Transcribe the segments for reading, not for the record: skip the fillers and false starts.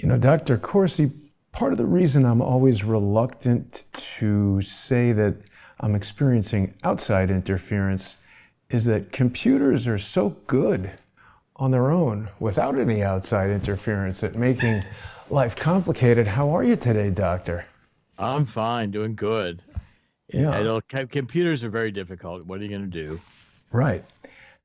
Dr. Corsi, part of the reason I'm always reluctant to say that I'm experiencing outside interference is that computers are so good on their own without any outside interference at making life complicated. How are you today, doctor? I'm fine, doing good. I Yeah, don't, computers are very difficult. What are you going to do? right.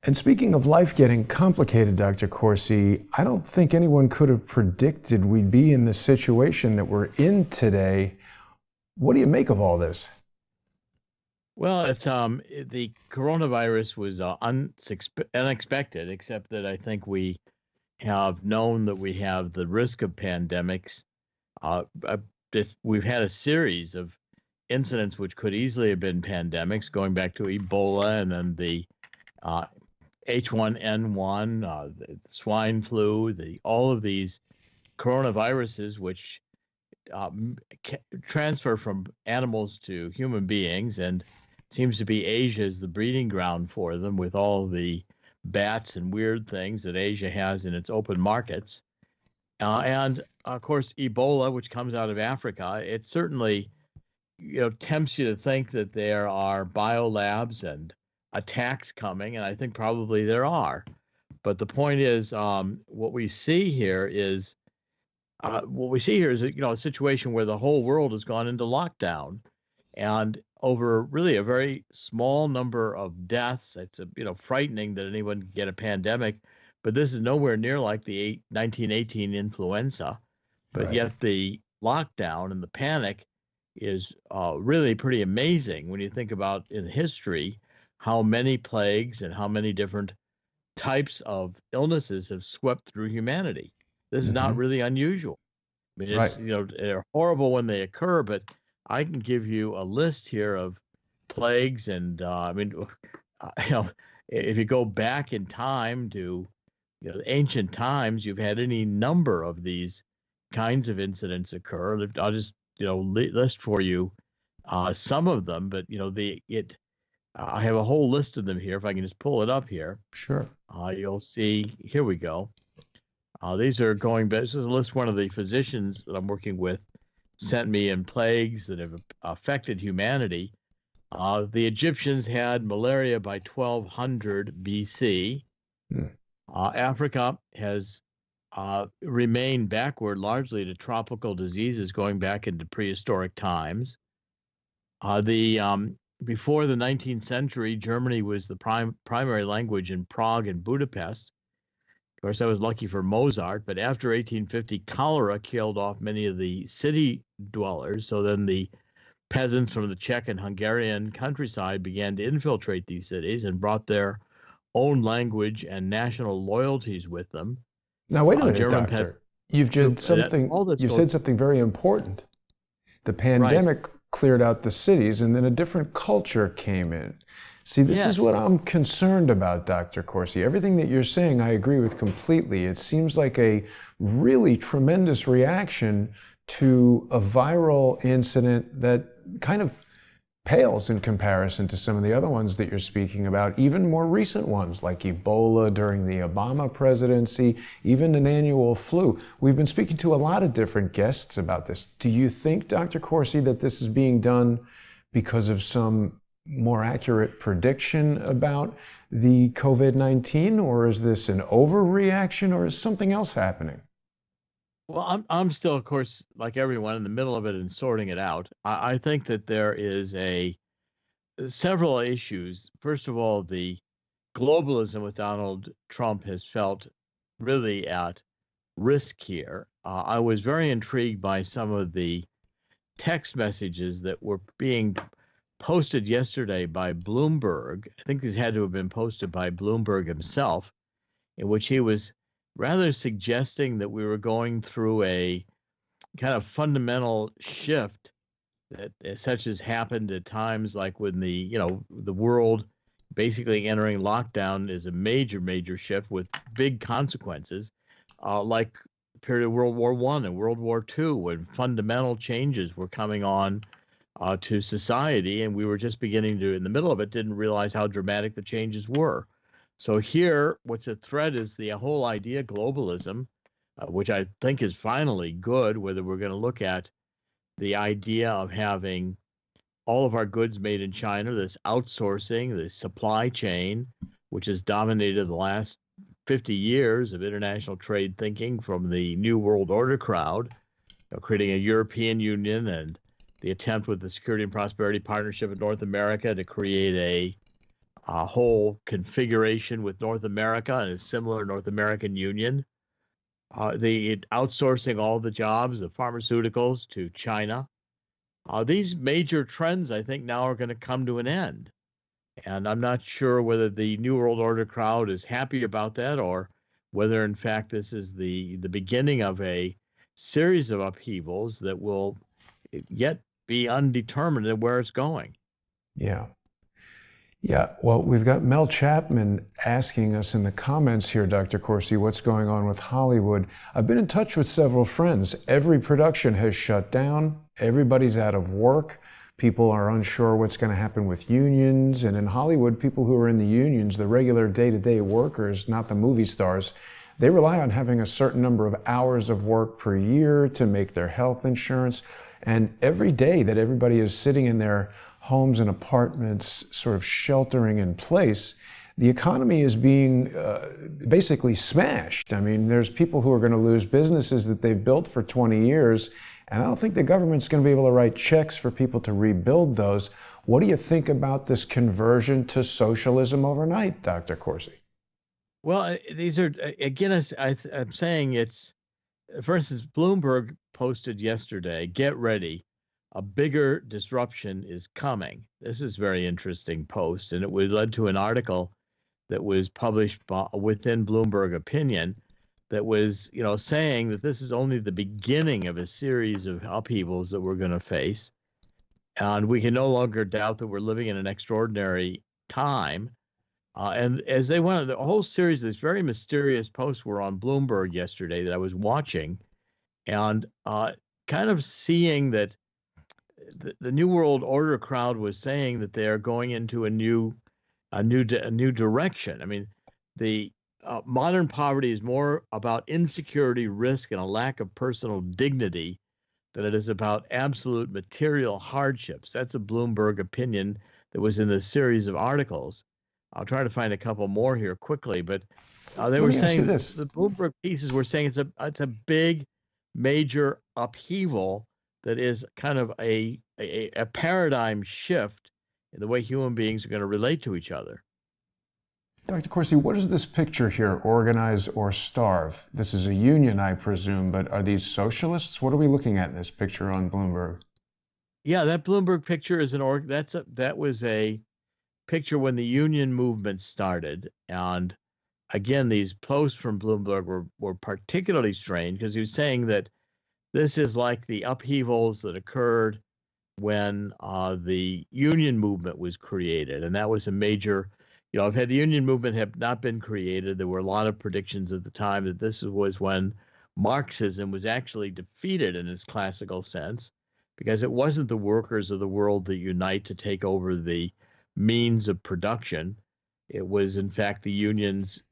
And speaking of life getting complicated, Dr. Corsi, I don't think anyone could have predicted we'd be in the situation that we're in today. What do you make of all this? Well, the coronavirus was unexpected, except that I think we have known that we have the risk of pandemics. Uh, we've had a series of incidents which could easily have been pandemics, going back to Ebola and then the uh, H1N1, the swine flu, the all of these coronaviruses, which transfer from animals to human beings, and seems to be Asia is the breeding ground for them, with all the bats and weird things that Asia has in its open markets. And of course, Ebola, which comes out of Africa, it certainly tempts you to think that there are biolabs and attacks coming, and I think probably there are. But the point is, what we see here is a situation where the whole world has gone into lockdown, and over really a very small number of deaths. It's frightening that anyone can get a pandemic, but this is nowhere near like the 1918 influenza. But Right. yet the lockdown and the panic is really pretty amazing when you think about in history how many plagues and how many different types of illnesses have swept through humanity. This is not Hmm. really unusual. I mean, Right. they're horrible when they occur, but I can give you a list here of plagues, and you know, if you go back in time to ancient times, you've had any number of these kinds of incidents occur. I'll just list for you some of them, but the it. I have a whole list of them here. If I can just pull it up here, Sure. you'll see. Here we go. These are going back. This is a list one of the physicians that I'm working with sent me in plagues that have affected humanity. The Egyptians had malaria by 1200 BC. Hmm. Africa has remained backward largely to tropical diseases going back into prehistoric times. The Before the 19th century, Germany was the primary language in Prague and Budapest. Of course, I was lucky for Mozart, but after 1850, cholera killed off many of the city dwellers. So then the peasants from the Czech and Hungarian countryside began to infiltrate these cities and brought their own language and national loyalties with them. Now, wait a minute, German peasants, doctor. all this You've goes said something very important. The right. pandemic cleared out the cities and then a different culture came in. See, this is what Yes. I'm concerned about, Dr. Corsi. Everything that you're saying, I agree with completely. It seems like a really tremendous reaction to a viral incident that kind of pales in comparison to some of the other ones that you're speaking about, even more recent ones like Ebola during the Obama presidency, even an annual flu. We've been speaking to a lot of different guests about this. Do you think, Dr. Corsi, that this is being done because of some more accurate prediction about the COVID-19, or is this an overreaction, or is something else happening? Well, I'm still, of course, like everyone, in the middle of it and sorting it out. I think that there is a several issues. First of all, the globalism with Donald Trump has felt really at risk here. I was very intrigued by some of the text messages that were being posted yesterday by Bloomberg. I think these had to have been posted by Bloomberg himself, in which he was rather suggesting that we were going through a kind of fundamental shift that such as happened at times like when the world basically entering lockdown is a major shift with big consequences, like the period of World War I and World War II, when fundamental changes were coming on to society, and we were just beginning to, in the middle of it, didn't realize how dramatic the changes were. So here, what's a threat is the whole idea globalism, which I think is finally good, whether we're going to look at the idea of having all of our goods made in China, this outsourcing, this supply chain, which has dominated the last 50 years of international trade thinking from the New World Order crowd, creating a European Union and the attempt with the Security and Prosperity Partnership of North America to create a whole configuration with North America and a similar North American Union. The outsourcing all the jobs, the pharmaceuticals to China. These major trends, I think, now are going to come to an end. And I'm not sure whether the New World Order crowd is happy about that or whether, in fact, this is the beginning of a series of upheavals that will yet be undetermined at where it's going. Yeah. Yeah, well, we've got Mel Chapman asking us in the comments here, Dr. Corsi, what's going on with Hollywood. I've been in touch with several friends. Every production has shut down. Everybody's out of work. People are unsure what's going to happen with unions. And in Hollywood, people who are in the unions, the regular day-to-day workers, not the movie stars, they rely on having a certain number of hours of work per year to make their health insurance. And every day that everybody is sitting in their homes and apartments, sort of sheltering in place, the economy is being basically smashed. I mean, there's people who are going to lose businesses that they've built for 20 years, and I don't think the government's going to be able to write checks for people to rebuild those. What do you think about this conversion to socialism overnight, Dr. Corsi? Well, these are, again, I'm saying it's, for instance, Bloomberg posted yesterday, get ready, a bigger disruption is coming. This is a very interesting post, and it led to an article that was published within Bloomberg Opinion that was, saying that this is only the beginning of a series of upheavals that we're going to face, and we can no longer doubt that we're living in an extraordinary time. And as they went, the whole series of these very mysterious posts were on Bloomberg yesterday that I was watching, and kind of seeing that the New World Order crowd was saying that they are going into a new direction. I mean, the modern poverty is more about insecurity, risk, and a lack of personal dignity than it is about absolute material hardships. That's a Bloomberg opinion that was in a series of articles. I'll try to find a couple more here quickly, but they Let were me ask you saying this. the Bloomberg pieces were saying it's a big, major upheaval that is kind of a paradigm shift in the way human beings are going to relate to each other. Dr. Corsi, what is this picture here, organize or starve? This is a union, I presume, but are these socialists? What are we looking at in this picture on Bloomberg? Yeah, that Bloomberg picture is that was a picture when the union movement started. And again, these posts from Bloomberg were particularly strange because he was saying that this is like the upheavals that occurred when the union movement was created. And that was a major, if had the union movement had not been created, there were a lot of predictions at the time that this was when Marxism was actually defeated in its classical sense, because it wasn't the workers of the world that unite to take over the means of production. It was, in fact, the unions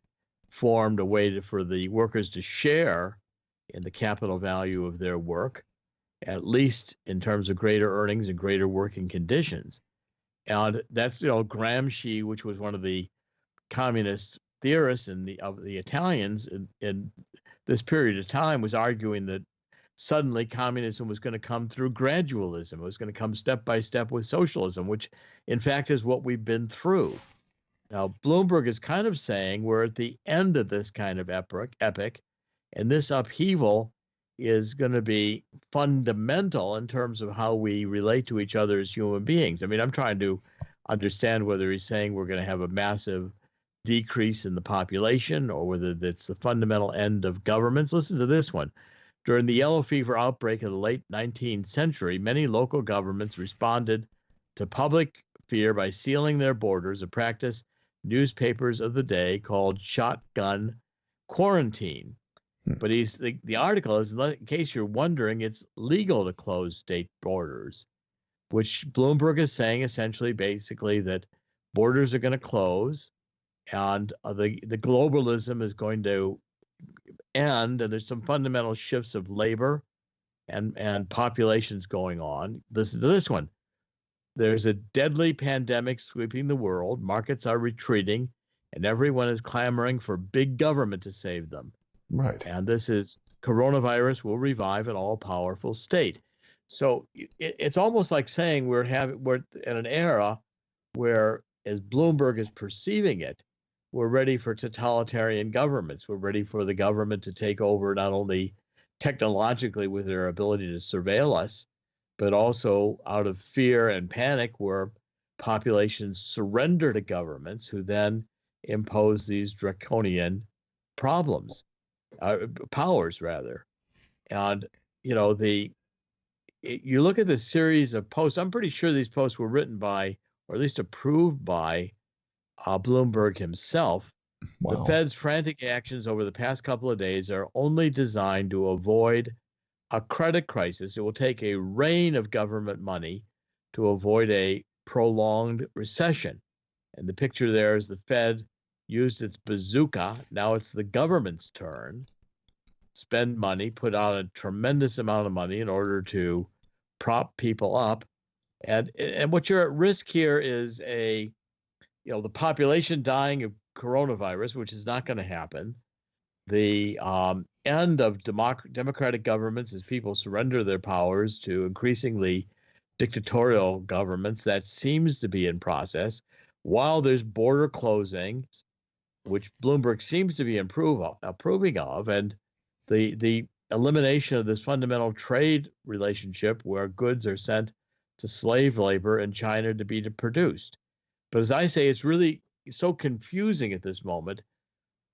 formed a way for the workers to share in the capital value of their work, at least in terms of greater earnings and greater working conditions. And that's, Gramsci, which was one of the communist theorists of the Italians in this period of time, was arguing that suddenly communism was going to come through gradualism. It was going to come step by step with socialism, which in fact is what we've been through. Now, Bloomberg is kind of saying we're at the end of this kind of epic, and this upheaval is going to be fundamental in terms of how we relate to each other as human beings. I mean, I'm trying to understand whether he's saying we're going to have a massive decrease in the population or whether that's the fundamental end of governments. Listen to this one. During the yellow fever outbreak of the late 19th century, many local governments responded to public fear by sealing their borders, a practice newspapers of the day called shotgun quarantine. But the article is, in case you're wondering, it's legal to close state borders, which Bloomberg is saying essentially, basically, that borders are going to close, and the globalism is going to end, and there's some fundamental shifts of labor and populations going on. This one. There's a deadly pandemic sweeping the world. Markets are retreating, and everyone is clamoring for big government to save them. Right. And this is coronavirus will revive an all-powerful state. So it's almost like saying we're in an era where, as Bloomberg is perceiving it, we're ready for totalitarian governments. We're ready for the government to take over not only technologically with their ability to surveil us, but also out of fear and panic, where populations surrender to governments who then impose these draconian problems, powers rather. And you look at this series of posts. I'm pretty sure these posts were written by, or at least approved by, Bloomberg himself. The Wow. Fed's frantic actions over the past couple of days are only designed to avoid a credit crisis. It will take a rain of government money to avoid a prolonged recession. And the picture there is the Fed used its bazooka. Now it's the government's turn. Spend money, put out a tremendous amount of money in order to prop people up. And what you're at risk here is the population dying of coronavirus, which is not going to happen. The end of democratic governments as people surrender their powers to increasingly dictatorial governments. That seems to be in process, while there's border closing, which Bloomberg seems to be approving of, and the elimination of this fundamental trade relationship where goods are sent to slave labor in China to be produced. But as I say, it's really so confusing at this moment,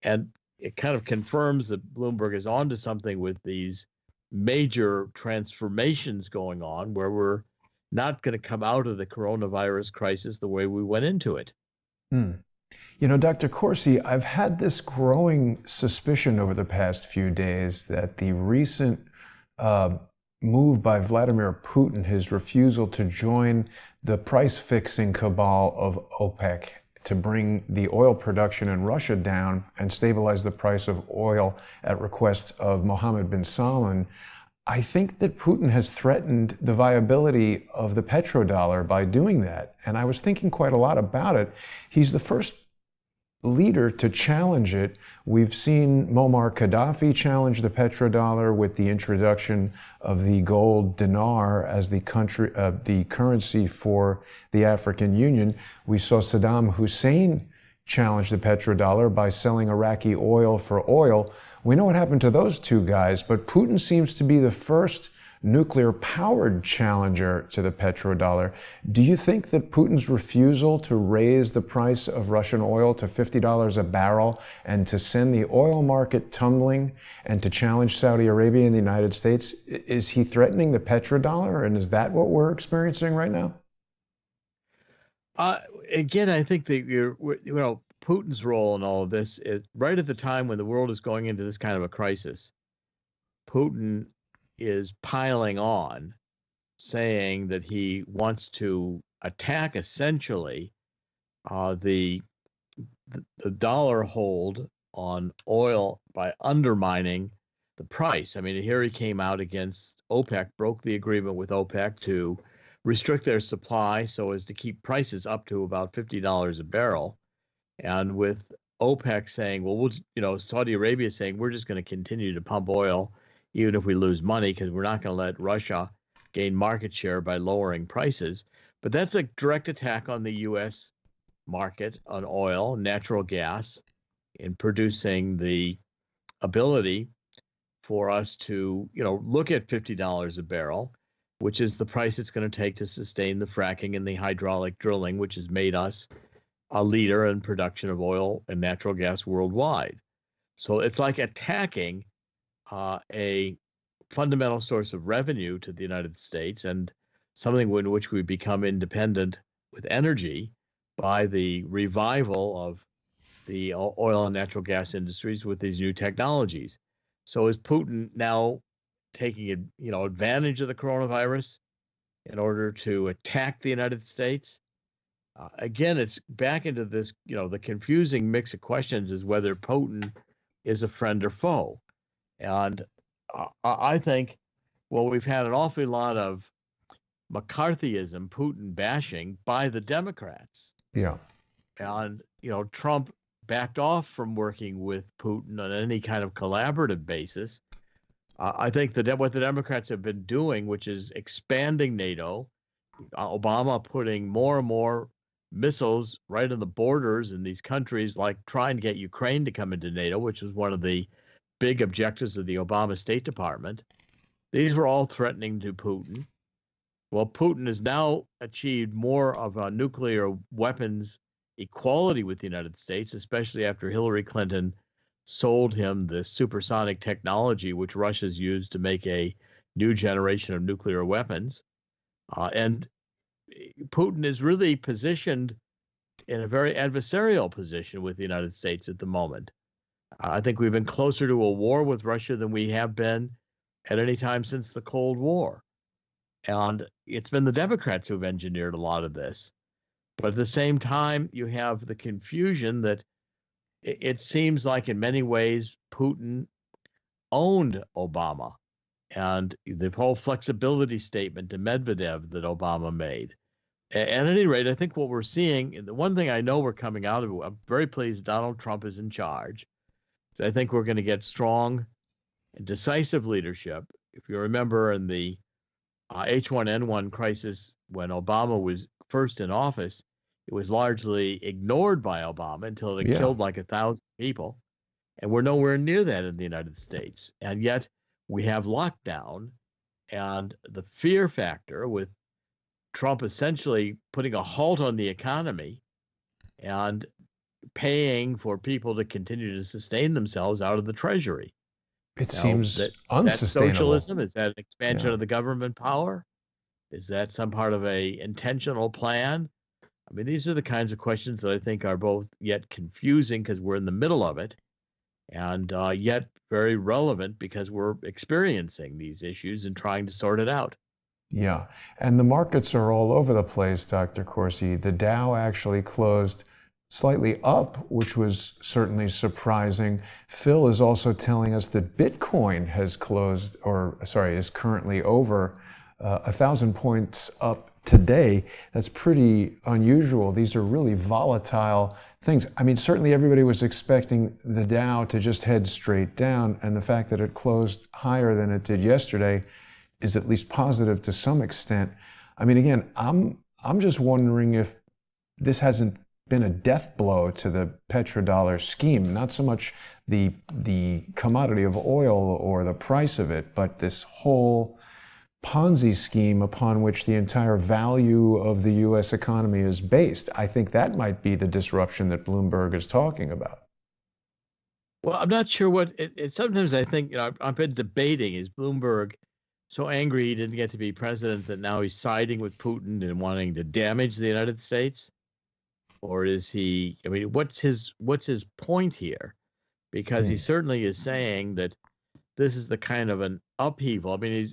and it kind of confirms that Bloomberg is onto something with these major transformations going on, where we're not going to come out of the coronavirus crisis the way we went into it. Hmm. Dr. Corsi, I've had this growing suspicion over the past few days that the recent move by Vladimir Putin, his refusal to join the price fixing cabal of OPEC to bring the oil production in Russia down and stabilize the price of oil at request of Mohammed bin Salman, I think that Putin has threatened the viability of the petrodollar by doing that. And I was thinking quite a lot about it. He's the first leader to challenge it. We've seen Muammar Gaddafi challenge the petrodollar with the introduction of the gold dinar as the currency for the African Union. We saw Saddam Hussein challenge the petrodollar by selling Iraqi oil for oil. We know what happened to those two guys, but Putin seems to be the first nuclear-powered challenger to the petrodollar. Do you think that Putin's refusal to raise the price of Russian oil to $50 a barrel and to send the oil market tumbling and to challenge Saudi Arabia and the United States, is he threatening the petrodollar? And is that what we're experiencing right now? Again, I think that Putin's role in all of this is right at the time when the world is going into this kind of a crisis. Putin is piling on, saying that he wants to attack essentially the dollar hold on oil by undermining the price. I mean, here he came out against OPEC, broke the agreement with OPEC to restrict their supply so as to keep prices up to about $50 a barrel. And with OPEC saying, well, Saudi Arabia saying, we're just going to continue to pump oil even if we lose money, because we're not going to let Russia gain market share by lowering prices. But that's a direct attack on the U.S. market on oil, natural gas, in producing the ability for us to, look at $50 a barrel, which is the price it's going to take to sustain the fracking and the hydraulic drilling, which has made us a leader in production of oil and natural gas worldwide. So it's like attacking a fundamental source of revenue to the United States, and something in which we become independent with energy by the revival of the oil and natural gas industries with these new technologies. So is Putin now taking advantage of the coronavirus in order to attack the United States? Again, it's back into this, the confusing mix of questions is whether Putin is a friend or foe. And I think, well, we've had an awful lot of McCarthyism, Putin bashing by the Democrats. Yeah. And, Trump backed off from working with Putin on any kind of collaborative basis. I think that what the Democrats have been doing, which is expanding NATO, Obama putting more and more missiles right on the borders in these countries, like trying to get Ukraine to come into NATO, which was one of the big objectives of the Obama State Department. These were all threatening to Putin. Well, Putin has now achieved more of a nuclear weapons equality with the United States, especially after Hillary Clinton sold him the supersonic technology, which Russia's used to make a new generation of nuclear weapons. And Putin is really positioned in a very adversarial position with the United States at the moment. I think we've been closer to a war with Russia than we have been at any time since the Cold War. And it's been the Democrats who have engineered a lot of this. But at the same time, you have the confusion that it seems like in many ways Putin owned Obama and the whole flexibility statement to Medvedev that Obama made. At any rate, I think what we're seeing, the one thing I know we're coming out of, I'm very pleased Donald Trump is in charge. So I think we're going to get strong and decisive leadership. If you remember in the H1N1 crisis, when Obama was first in office, it was largely ignored by Obama until it killed like 1,000 people. And we're nowhere near that in the United States. And yet we have lockdown and the fear factor with Trump essentially putting a halt on the economy and paying for people to continue to sustain themselves out of the Treasury. It seems unsustainable. Is that socialism? Is that an expansion of the government power? Is that some part of a intentional plan? I mean, these are the kinds of questions that I think are both yet confusing because we're in the middle of it, and yet very relevant because we're experiencing these issues and trying to sort it out. Yeah, and the markets are all over the place, Dr. Corsi. The Dow actually closed slightly up, which was certainly surprising. Phil is also telling us that Bitcoin has closed, is currently over 1,000 points up today. That's pretty unusual. These are really volatile things. I mean, certainly everybody was expecting the Dow to just head straight down, and the fact that it closed higher than it did yesterday is at least positive to some extent. I mean, again, I'm just wondering if this hasn't been a death blow to the petrodollar scheme, not so much the commodity of oil or the price of it, but this whole Ponzi scheme upon which the entire value of the U.S. economy is based. I think that might be the disruption that Bloomberg is talking about. Well, I'm not sure what it sometimes I think, I've been debating, is Bloomberg so angry he didn't get to be president that now he's siding with Putin and wanting to damage the United States? Or is he, I mean, what's his point here? Because he certainly is saying that this is the kind of an upheaval. I mean,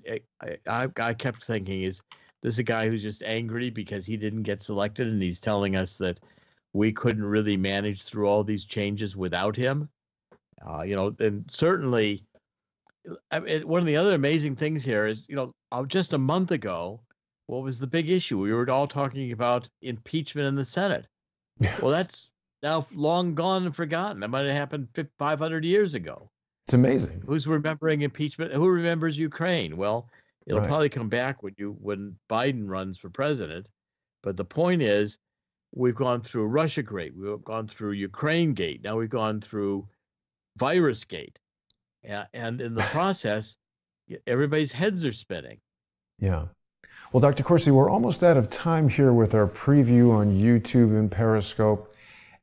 I kept thinking, is this a guy who's just angry because he didn't get selected and he's telling us that we couldn't really manage through all these changes without him? And certainly, I mean, one of the other amazing things here is, just a month ago, what was the big issue? We were all talking about impeachment in the Senate. Yeah. Well, that's now long gone and forgotten. That might have happened 500 years ago. It's amazing. Who's remembering impeachment? Who remembers Ukraine? Well, it'll probably come back when Biden runs for president. But the point is, we've gone through Russiagate, we've gone through Ukrainegate, now we've gone through Virusgate, and in the process, everybody's heads are spinning. Yeah. Well, Dr. Corsi, we're almost out of time here with our preview on YouTube and Periscope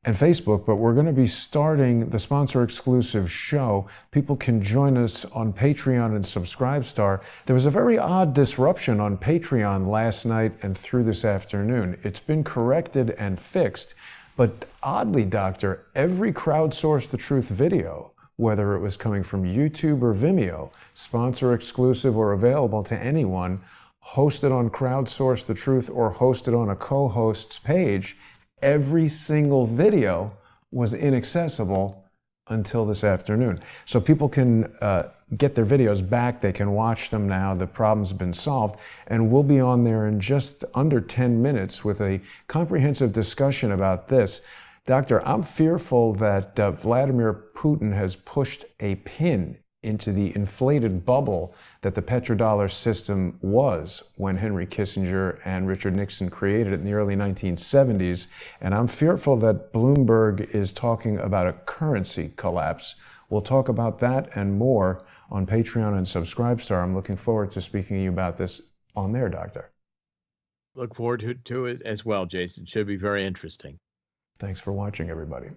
and Facebook, but we're going to be starting the sponsor-exclusive show. People can join us on Patreon and Subscribestar. There was a very odd disruption on Patreon last night and through this afternoon. It's been corrected and fixed, but oddly, Doctor, every Crowdsource the Truth video, whether it was coming from YouTube or Vimeo, sponsor-exclusive or available to anyone, hosted on Crowdsource the Truth or hosted on a co-host's page, every single video was inaccessible until this afternoon. So people can get their videos back. They can watch them now. The problem's been solved. And we'll be on there in just under 10 minutes with a comprehensive discussion about this. Doctor, I'm fearful that Vladimir Putin has pushed a pin into the inflated bubble that the petrodollar system was when Henry Kissinger and Richard Nixon created it in the early 1970s. And I'm fearful that Bloomberg is talking about a currency collapse. We'll talk about that and more on Patreon and Subscribestar. I'm looking forward to speaking to you about this on there, Doctor. Look forward to it as well, Jason. Should be very interesting. Thanks for watching, everybody.